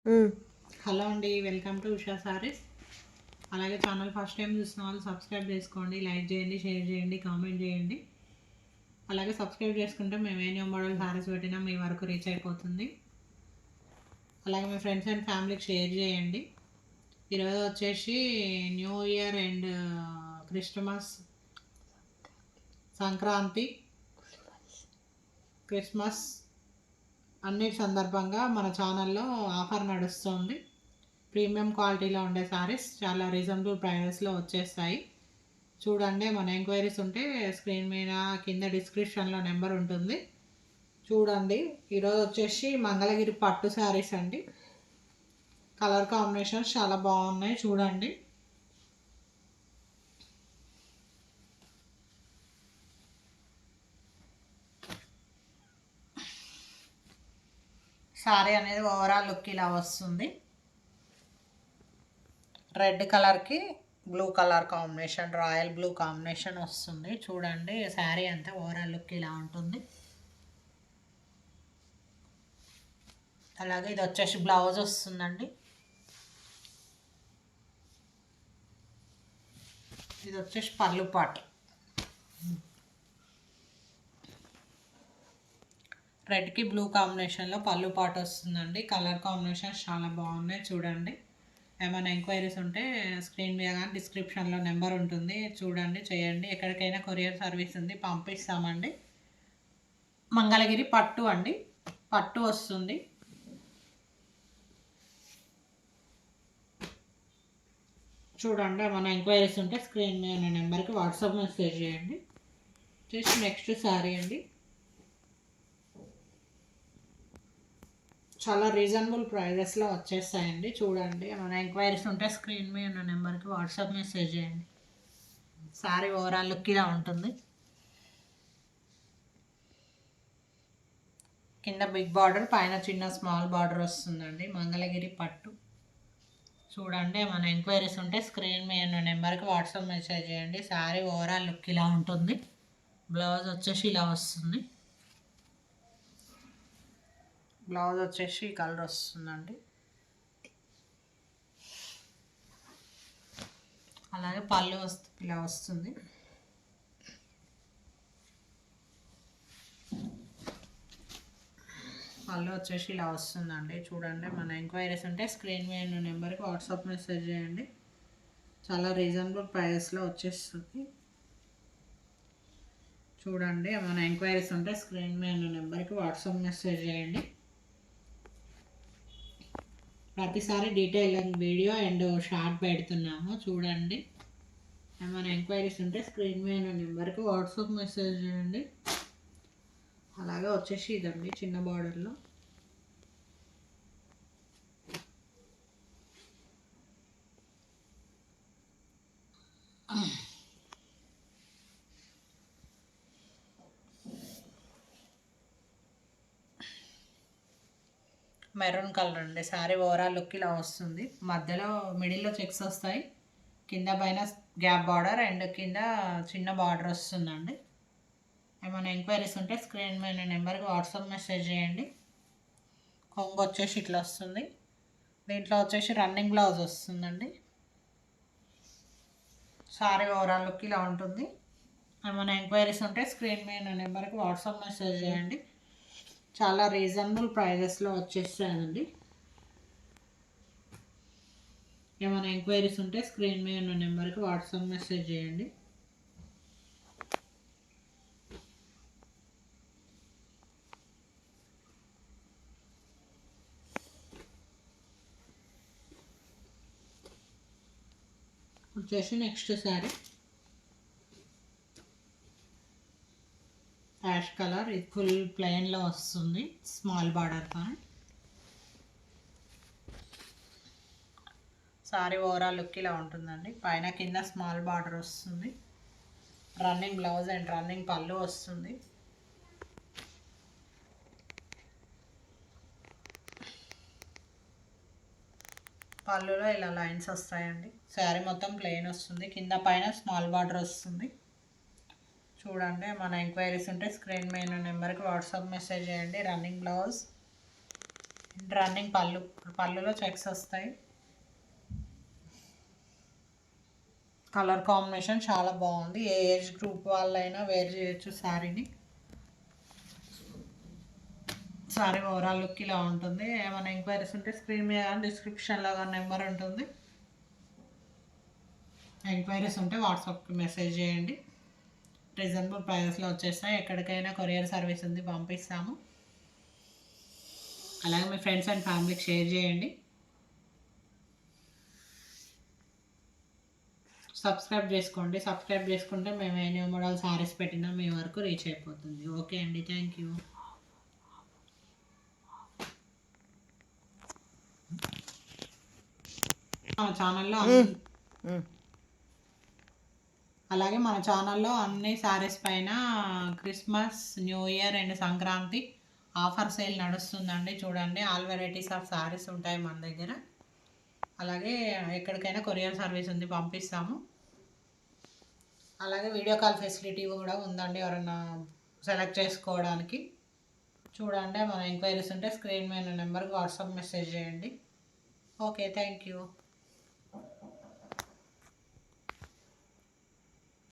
Hello అండి, welcome to Usha saris. అలాగే channel first time చూసిన వాళ్ళు సబ్స్క్రైబ్ చేసుకోండి, లైక్ చేయండి, షేర్ చేయండి, కామెంట్ చేయండి. అలాగే సబ్స్క్రైబ్ చేసుకుంటే మేము ఏ న్యూ మోడల్ సారీస్ పెట్టినా మీ వరకు రీచ్ అయిపోతుంది. అలాగే మీ ఫ్రెండ్స్ అండ్ ఫ్యామిలీకి షేర్ చేయండి. ఈరోజు వచ్చేసి new Year and Christmas, Sankranti, Christmas అన్నిటి సందర్భంగా మన ఛానల్లో ఆఫర్ నడుస్తుంది. ప్రీమియం క్వాలిటీలో ఉండే సారీస్ చాలా రీజనబుల్ ప్రైజెస్లో వచ్చేస్తాయి. చూడండి, మన ఎంక్వైరీస్ ఉంటే స్క్రీన్ మీద కింద డిస్క్రిప్షన్లో నెంబర్ ఉంటుంది, చూడండి. ఈరోజు వచ్చేసి మంగళగిరి పట్టు శారీస్ అండి. కలర్ కాంబినేషన్స్ చాలా బాగున్నాయి, చూడండి. శారీ అనేది ఓవరాల్ లుక్ ఇలా వస్తుంది. రెడ్ కలర్కి blue colour combination, royal blue combination వస్తుంది, చూడండి. శారీ అంతా ఓవరాల్ లుక్ ఇలా ఉంటుంది. అలాగే ఇది వచ్చేసి బ్లౌజ్ వస్తుందండి. ఇది వచ్చేసి పళ్ళు పాటు, రెడ్కి బ్లూ కాంబినేషన్లో పళ్ళు పాటు వస్తుందండి. కలర్ కాంబినేషన్స్ చాలా బాగున్నాయి, చూడండి. ఏమైనా ఎంక్వైరీస్ ఉంటే స్క్రీన్ మీద కానీ డిస్క్రిప్షన్లో నెంబర్ ఉంటుంది, చూడండి, చేయండి. ఎక్కడికైనా కొరియర్ సర్వీస్ ఉంది, పంపిస్తామండి. మంగళగిరి పట్టు అండి, పట్టు వస్తుంది. చూడండి, ఏమైనా ఎంక్వైరీస్ ఉంటే స్క్రీన్ మీద ఉన్న నెంబర్కి వాట్సాప్ మెసేజ్ చేయండి. జస్ట్ నెక్స్ట్ శారీ అండి. చాలా రీజనబుల్ ప్రైజెస్లో వచ్చేస్తాయండి, చూడండి. ఏమైనా ఎంక్వైరీస్ ఉంటే స్క్రీన్ మీద ఉన్న నెంబర్కి వాట్సాప్ మెసేజ్ చేయండి. శారీ ఓవరాల్ లుక్ ఇలా ఉంటుంది. కింద బిగ్ బార్డర్, పైన చిన్న స్మాల్ బార్డర్ వస్తుందండి. మంగళగిరి పట్టు, చూడండి. ఏమైనా ఎంక్వైరీస్ ఉంటే స్క్రీన్ మీద ఉన్న నెంబర్కి వాట్సాప్ మెసేజ్ చేయండి. శారీ ఓవరాల్ లుక్ ఇలా ఉంటుంది. బ్లౌజ్ వచ్చేసి ఇలా వస్తుంది. బ్లౌజ్ వచ్చేసి ఈ కలర్ వస్తుందండి. అలాగే పళ్ళు ఇలా వస్తుంది. పళ్ళు వచ్చేసి ఇలా వస్తుందండి, చూడండి. మన ఎంక్వైరీస్ ఉంటే స్క్రీన్ మీద ఉన్న నెంబర్కి వాట్సాప్ మెసేజ్ చేయండి. చాలా రీజనబుల్ ప్రైజెస్లో వచ్చేస్తుంది, చూడండి. మన ఎంక్వైరీస్ ఉంటే స్క్రీన్ మీద ఉన్న నెంబర్కి వాట్సాప్ మెసేజ్ చేయండి. ప్రతిసారి డీటెయిలింగ్ వీడియో అండ్ షార్ట్ పెడుతున్నాము, చూడండి. ఏమైనా ఎంక్వైరీస్ ఉంటే స్క్రీన్ మీద ఉన్న నెంబర్కి వాట్సాప్ మెసేజ్ చేయండి. అలాగే వచ్చేసి ఇదండి, చిన్న బార్డర్లో. మెరూన్ కలర్ అండి. శారీ ఓవరాల్ లుక్ ఇలా వస్తుంది. మధ్యలో మిడిల్లో చెక్స్ వస్తాయి, కింద పైన గ్యాప్ బార్డర్ అండ్ కింద చిన్న బార్డర్ వస్తుందండి. ఏమైనా ఎంక్వైరీస్ ఉంటే స్క్రీన్ మీద నెంబర్కి వాట్సాప్ మెసేజ్ చేయండి. కొంగు వచ్చేసి ఇట్లా వస్తుంది. దీంట్లో వచ్చేసి రన్నింగ్ బ్లౌజ్ వస్తుందండి. శారీ ఓవరాల్ లుక్ ఇలా ఉంటుంది. ఏమైనా ఎంక్వైరీస్ ఉంటే స్క్రీన్ మీద నెంబర్కి వాట్సాప్ మెసేజ్ చేయండి. చాలా రీజనబుల్ ప్రైజెస్లో వచ్చేస్తాయండి. ఏమైనా ఎంక్వైరీస్ ఉంటే స్క్రీన్ మీద ఉన్న నెంబర్కి వాట్సాప్ మెసేజ్ చేయండి. వచ్చేసి నెక్స్ట్ శారీ యాష్ కలర్, ఇది ఫుల్ ప్లెయిన్లో వస్తుంది, స్మాల్ బార్డర్తో. సారీ ఓవరాల్ లుక్ ఇలా ఉంటుందండి. పైన కింద స్మాల్ బార్డర్ వస్తుంది. రన్నింగ్ బ్లౌజ్ అండ్ రన్నింగ్ పళ్ళు వస్తుంది. పళ్ళులో ఇలా లైన్స్ వస్తాయండి. శారీ మొత్తం ప్లెయిన్ వస్తుంది, కింద పైన స్మాల్ బార్డర్ వస్తుంది. చూడండి, మన ఎంక్వైరీస్ ఉంటే స్క్రీన్ మీద నెంబర్కి వాట్సాప్ మెసేజ్ చేయండి. రన్నింగ్ బ్లౌజ్, రన్నింగ్ పళ్ళులో చెక్స్ వస్తాయి. కలర్ కాంబినేషన్ చాలా బాగుంది. ఏ ఏజ్ గ్రూప్ వాళ్ళైనా వేర్ చేయొచ్చు శారీని. సారీ ఓవరాల్ లుక్ ఇలా ఉంటుంది. ఏమైనా ఎంక్వైరీస్ ఉంటే స్క్రీన్ మీద కానీ డిస్క్రిప్షన్లో కానీ నెంబర్ ఉంటుంది. ఎంక్వైరీస్ ఉంటే వాట్సాప్కి మెసేజ్ చేయండి. రీజనబుల్ ప్రైజెస్లో వచ్చేస్తాయి. ఎక్కడికైనా కొరియర్ సర్వీస్ ఉంది, పంపిస్తాము. అలాగే మీ ఫ్రెండ్స్ అండ్ ఫ్యామిలీకి షేర్ చేయండి. సబ్స్క్రైబ్ చేసుకోండి. సబ్స్క్రైబ్ చేసుకుంటే మేము ఏ న్యూ మోడల్ సారీస్ పెట్టినా మీ వరకు రీచ్ అయిపోతుంది. ఓకే అండి, థ్యాంక్ యూ. మన ఛానల్లో అలాగే మన ఛానల్లో అన్ని శారీస్ పైన Christmas, New Year and Sankranti offer sale నడుస్తుందండి. చూడండి, ఆల్ వెరైటీస్ ఆఫ్ శారీస్ ఉంటాయి మన దగ్గర. అలాగే ఎక్కడికైనా కొరియర్ సర్వీస్ ఉంది, పంపిస్తాము. అలాగే వీడియో కాల్ ఫెసిలిటీ కూడా ఉందండి ఎవరైనా సెలెక్ట్ చేసుకోవడానికి. చూడండి, మన ఎంక్వైరీస్ ఉంటే స్క్రీన్ మీద నెంబర్కి వాట్సాప్ మెసేజ్ చేయండి. Okay, thank you.